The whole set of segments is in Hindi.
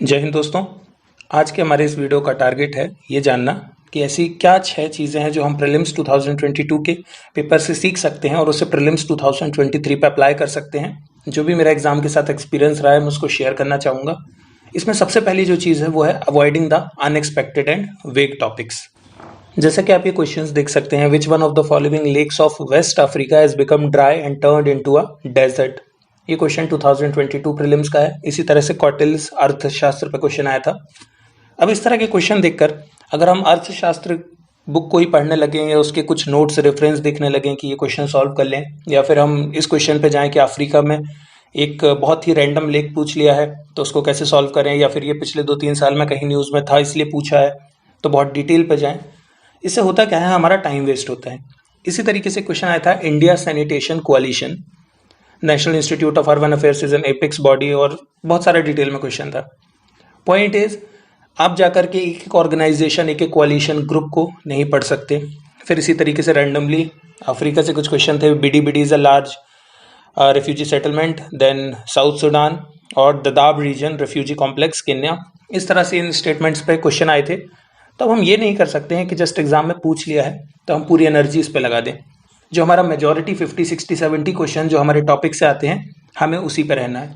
जय हिंद दोस्तों। आज के हमारे इस वीडियो का टारगेट है ये जानना कि ऐसी क्या 6 चीज़ें हैं जो हम प्रीलिम्स 2022 के पेपर से सीख सकते हैं और उसे प्रीलिम्स 2023 पे अप्लाई कर सकते हैं। जो भी मेरा एग्जाम के साथ एक्सपीरियंस रहा है मैं उसको शेयर करना चाहूँगा। इसमें सबसे पहली जो चीज़ है वो है avoiding the unexpected and vague topics. जैसा कि आप ये क्वेश्चंस देख सकते हैं, which one of the following lakes of West Africa has become dry and turned into a desert. ये क्वेश्चन 2022 प्रीलिम्स का है। इसी तरह से कौटिल्य अर्थशास्त्र पे क्वेश्चन आया था। अब इस तरह के क्वेश्चन देखकर अगर हम अर्थशास्त्र बुक को ही पढ़ने लगें या उसके कुछ नोट्स रेफरेंस देखने लगें कि ये क्वेश्चन सॉल्व कर लें, या फिर हम इस क्वेश्चन पे जाएं कि अफ्रीका में एक बहुत ही रैंडम लेक पूछ लिया है तो उसको कैसे सॉल्व करें, या फिर ये पिछले 2-3 साल में कहीं न्यूज़ में था इसलिए पूछा है, तो बहुत डिटेल पे जाएं। इससे होता क्या है, हमारा टाइम वेस्ट होता है। इसी तरीके से क्वेश्चन आया था India sanitation coalition, National Institute of Urban Affairs is an apex body, और बहुत सारा डिटेल में क्वेश्चन था। पॉइंट इज आप जाकर के एक एक ऑर्गेनाइजेशन एक एक कोalition ग्रुप को नहीं पढ़ सकते। फिर इसी तरीके से रैंडमली अफ्रीका से कुछ क्वेश्चन थे। Bidi is a large refugee settlement, then South Sudan और Dadaab region refugee complex Kenya. इस तरह से इन स्टेटमेंट्स पे क्वेश्चन आए थे। तो हम ये नहीं कर सकते हैं कि जस्ट एग्जाम में पूछ लिया है तो हम पूरी एनर्जी इस पे लगा दें। जो हमारा मेजॉरिटी 50, 60, 70 क्वेश्चन जो हमारे टॉपिक से आते हैं हमें उसी पे रहना है।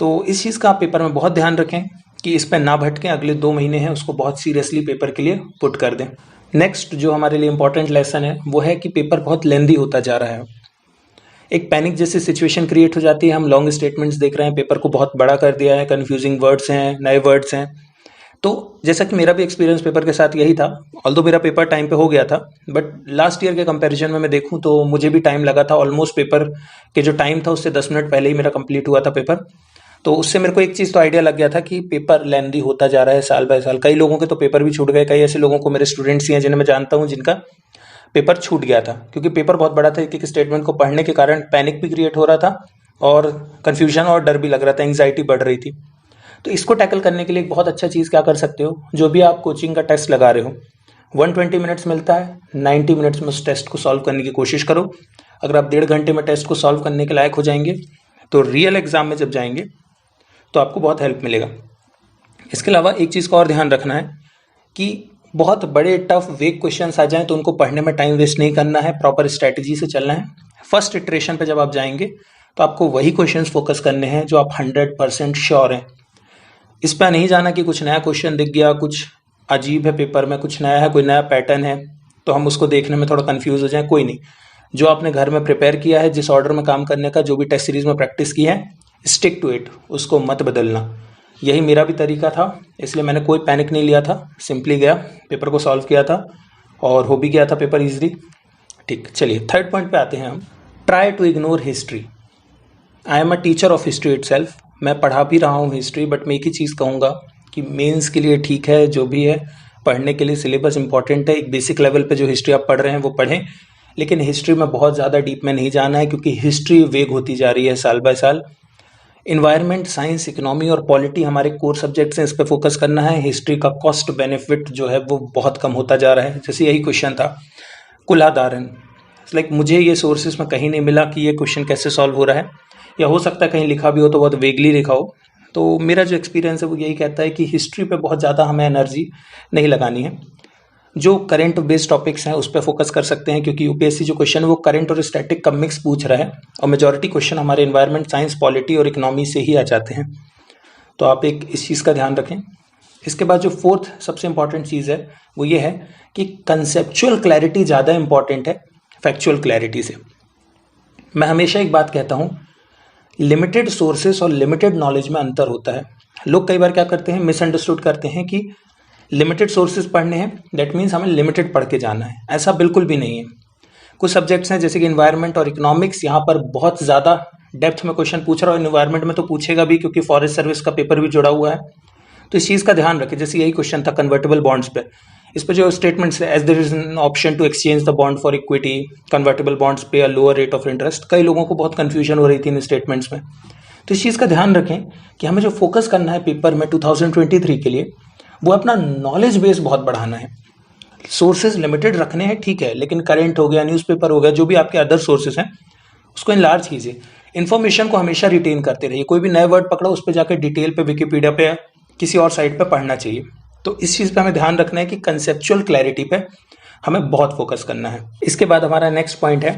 तो इस चीज़ का आप पेपर में बहुत ध्यान रखें कि इस पे ना भटकें। अगले 2 महीने हैं उसको बहुत सीरियसली पेपर के लिए पुट कर दें। नेक्स्ट जो हमारे लिए इंपॉर्टेंट लेसन है वो है कि पेपर बहुत लेंदी होता जा रहा है। एक पैनिक जैसी सिचुएशन क्रिएट हो जाती है। हम लॉन्ग स्टेटमेंट्स देख रहे हैं, पेपर को बहुत बड़ा कर दिया है, कन्फ्यूजिंग वर्ड्स हैं, नए वर्ड्स हैं। तो जैसा कि मेरा भी एक्सपीरियंस पेपर के साथ यही था, ऑल्दो मेरा पेपर टाइम पे हो गया था, बट लास्ट ईयर के कंपैरिजन में मैं देखूं तो मुझे भी टाइम लगा था। ऑलमोस्ट पेपर के जो टाइम था उससे 10 मिनट पहले ही मेरा कंप्लीट हुआ था पेपर। तो उससे मेरे को एक चीज़ तो आइडिया लग गया था कि पेपर लेंदी होता जा रहा है साल बाय साल। कई लोगों के तो पेपर भी छूट गए। कई ऐसे लोगों को, मेरे स्टूडेंट्स ही हैं जिन्हें मैं जानता हूँ, जिनका पेपर छूट गया था क्योंकि पेपर बहुत बड़ा था। एक एक स्टेटमेंट को पढ़ने के कारण पैनिक भी क्रिएट हो रहा था और कन्फ्यूजन और डर भी लग रहा था, एंग्जाइटी बढ़ रही थी। तो इसको टैकल करने के लिए एक बहुत अच्छा चीज़ क्या कर सकते हो, जो भी आप कोचिंग का टेस्ट लगा रहे हो 120 मिनट्स मिलता है, 90 मिनट्स में उस टेस्ट को सॉल्व करने की कोशिश करो। अगर आप 1.5 घंटे में टेस्ट को सॉल्व करने के लायक हो जाएंगे तो रियल एग्जाम में जब जाएंगे तो आपको बहुत हेल्प मिलेगा। इसके अलावा एक चीज़ का और ध्यान रखना है कि बहुत बड़े टफ वेग क्वेश्चंस आ जाएं तो उनको पढ़ने में टाइम वेस्ट नहीं करना है, प्रॉपर स्ट्रैटेजी से चलना है। फर्स्ट इटरेशन पे जब आप जाएंगे तो आपको वही क्वेश्चंस फोकस करने हैं जो आप 100% श्योर हैं। इस पर नहीं जाना कि कुछ नया क्वेश्चन दिख गया, कुछ अजीब है पेपर में, कुछ नया है, कोई नया पैटर्न है तो हम उसको देखने में थोड़ा कंफ्यूज हो जाए। कोई नहीं, जो आपने घर में प्रिपेयर किया है, जिस ऑर्डर में काम करने का, जो भी टेस्ट सीरीज में प्रैक्टिस की है, स्टिक टू इट, उसको मत बदलना। यही मेरा भी तरीका था, इसलिए मैंने कोई पैनिक नहीं लिया था, सिंपली गया, पेपर को सॉल्व किया था और हो भी गया था पेपर ईजिली। ठीक, चलिए थर्ड पॉइंट पे आते हैं हम। Try to ignore history. I am a teacher of history itself. मैं पढ़ा भी रहा हूँ हिस्ट्री, बट मैं एक ही चीज़ कहूँगा कि मेंस के लिए ठीक है, जो भी है पढ़ने के लिए सिलेबस इंपॉर्टेंट है। एक बेसिक लेवल पे जो हिस्ट्री आप पढ़ रहे हैं वो पढ़ें, लेकिन हिस्ट्री में बहुत ज़्यादा डीप में नहीं जाना है क्योंकि हिस्ट्री वेग होती जा रही है साल बाय साल। इन्वायरमेंट, साइंस, इकोनॉमी और पॉलिटी हमारे कोर सब्जेक्ट्स हैं, इस पर फोकस करना है। हिस्ट्री का कॉस्ट बेनिफिट जो है वो बहुत कम होता जा रहा है। जैसे यही क्वेश्चन था कुलाधारन, लाइक मुझे ये सोर्सेज में कहीं नहीं मिला कि ये क्वेश्चन कैसे सॉल्व हो रहा है, या हो सकता है कहीं लिखा भी हो तो बहुत वेगली लिखा हो। तो मेरा जो एक्सपीरियंस है वो यही कहता है कि हिस्ट्री पे बहुत ज़्यादा हमें एनर्जी नहीं लगानी है। जो करंट बेस्ड टॉपिक्स हैं उस पर फोकस कर सकते हैं क्योंकि यूपीएससी जो क्वेश्चन है वो करंट और स्टैटिक का मिक्स पूछ रहा है और मेजॉरिटी क्वेश्चन हमारे इन्वायरमेंट, साइंस, पॉलिटी और इकोनॉमी से ही आ जाते हैं। तो आप एक इस चीज़ का ध्यान रखें। इसके बाद जो फोर्थ सबसे इंपॉर्टेंट चीज़ है वो ये है कि कंसेप्चुअल क्लैरिटी ज़्यादा इंपॉर्टेंट है फैक्चुअल क्लैरिटी से। मैं हमेशा एक बात कहता हूँ, लिमिटेड सोर्सेस और लिमिटेड नॉलेज में अंतर होता है। लोग कई बार क्या करते हैं, मिसअंडरस्टूड करते हैं कि लिमिटेड सोर्सेज पढ़ने हैं दैट मीन्स हमें लिमिटेड पढ़ के जाना है। ऐसा बिल्कुल भी नहीं है। कुछ सब्जेक्ट्स हैं जैसे कि इन्वायरमेंट और इकोनॉमिक्स, यहाँ पर बहुत ज़्यादा डेप्थ में क्वेश्चन पूछ रहा है। इन्वायरमेंट में तो पूछेगा भी क्योंकि फॉरेस्ट सर्विस का पेपर भी जुड़ा हुआ है। तो इस चीज़ का ध्यान रखें। जैसे यही क्वेश्चन था कन्वर्टेबल बॉन्ड्स पे, इस पर जो स्टेटमेंट्स है, as there is an option to exchange the bond for equity, convertible bonds pay a lower rate of interest. कई लोगों को बहुत कन्फ्यूजन हो रही थी इन स्टेटमेंट्स में। तो इस चीज़ का ध्यान रखें कि हमें जो फोकस करना है पेपर में 2023 के लिए वो अपना नॉलेज बेस बहुत बढ़ाना है। सोर्सेज लिमिटेड रखने हैं ठीक है, लेकिन करंट हो गया, न्यूज़पेपर हो गया, जो भी आपके अदर सोर्सेज हैं उसको इनलार्ज कीजिए। इन्फॉर्मेशन को हमेशा रिटेन करते रहिए। कोई भी नए वर्ड पकड़ो, उस पर जाकर डिटेल पे विकिपीडिया पे किसी और साइट पे पढ़ना चाहिए। तो इस चीज़ पे हमें ध्यान रखना है कि कंसेप्चुअल क्लैरिटी पे हमें बहुत फोकस करना है। इसके बाद हमारा नेक्स्ट पॉइंट है,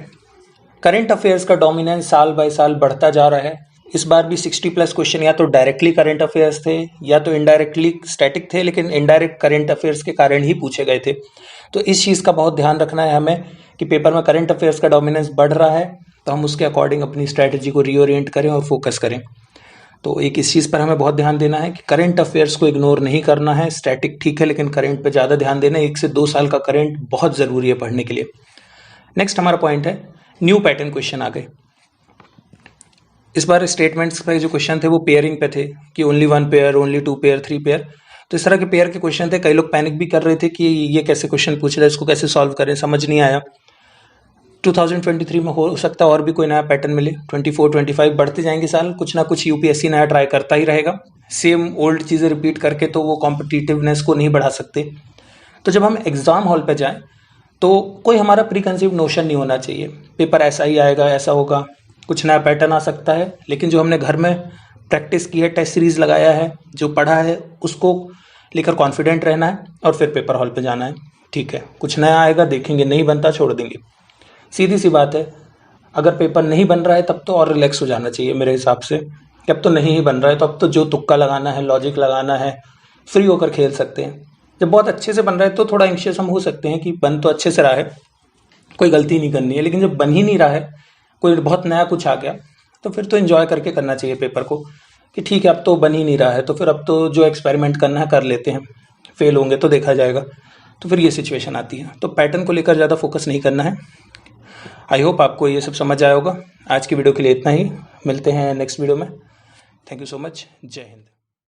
करंट अफेयर्स का डोमिनेंस साल बाय साल बढ़ता जा रहा है। इस बार भी 60+ क्वेश्चन या तो डायरेक्टली करंट अफेयर्स थे या तो इनडायरेक्टली स्टैटिक थे, लेकिन इनडायरेक्ट करंट अफेयर्स के कारण ही पूछे गए थे। तो इस चीज़ का बहुत ध्यान रखना है हमें कि पेपर में करंट अफेयर्स का डोमिनेंस बढ़ रहा है तो हम उसके अकॉर्डिंग अपनी स्ट्रैटेजी को रीओरिएंट करें और फोकस करें। तो एक इस चीज़ पर हमें बहुत ध्यान देना है कि करंट अफेयर्स को इग्नोर नहीं करना है। स्टैटिक ठीक है, लेकिन करंट पे ज़्यादा ध्यान देना है। 1 से 2 साल का करंट बहुत ज़रूरी है पढ़ने के लिए। नेक्स्ट हमारा पॉइंट है, न्यू पैटर्न क्वेश्चन आ गए। इस बार स्टेटमेंट्स पे जो क्वेश्चन थे वो पेयरिंग पे थे कि only 1 pair, only 2 pair, 3 pair. तो इस तरह के पेयर के क्वेश्चन थे। कई लोग पैनिक भी कर रहे थे कि ये कैसे क्वेश्चन पूछ रहा है, इसको कैसे सॉल्व करें, समझ नहीं आया। 2023 में हो सकता है और भी कोई नया पैटर्न मिले। 24, 25 बढ़ते जाएंगे साल, कुछ ना कुछ यूपीएससी नया ट्राई करता ही रहेगा। सेम ओल्ड चीज़ें रिपीट करके तो वो कॉम्पिटिटिवनेस को नहीं बढ़ा सकते। तो जब हम एग्ज़ाम हॉल पे जाएं तो कोई हमारा प्री कंसीव्ड नोशन नहीं होना चाहिए, पेपर ऐसा ही आएगा, ऐसा होगा, कुछ नया पैटर्न आ सकता है। लेकिन जो हमने घर में प्रैक्टिस की है, टेस्ट सीरीज लगाया है, जो पढ़ा है, उसको लेकर कॉन्फिडेंट रहना है और फिर पेपर हॉल पे जाना है। ठीक है, कुछ नया आएगा, देखेंगे, नहीं बनता छोड़ देंगे। सीधी सी बात है। अगर पेपर नहीं बन रहा है तब तो और रिलैक्स हो जाना चाहिए मेरे हिसाब से। अब तो नहीं ही बन रहा है तो अब तो जो तुक्का लगाना है, लॉजिक लगाना है, फ्री होकर खेल सकते हैं। जब बहुत अच्छे से बन रहा है तो थोड़ा एंग्शियस हम हो सकते हैं कि बन तो अच्छे से रहा है, कोई गलती नहीं करनी है। लेकिन जब बन ही नहीं रहा है, कोई बहुत नया कुछ आ गया, तो फिर तो एंजॉय करके करना चाहिए पेपर को कि ठीक है अब तो बन ही नहीं रहा है तो फिर अब तो जो एक्सपेरिमेंट करना है कर लेते हैं, फेल होंगे तो देखा जाएगा। तो फिर ये सिचुएशन आती है। तो पैटर्न को लेकर ज़्यादा फोकस नहीं करना है। आई होप आपको ये सब समझ आया होगा। आज की वीडियो के लिए इतना ही, मिलते हैं नेक्स्ट वीडियो में। Thank you so much. जय हिंद।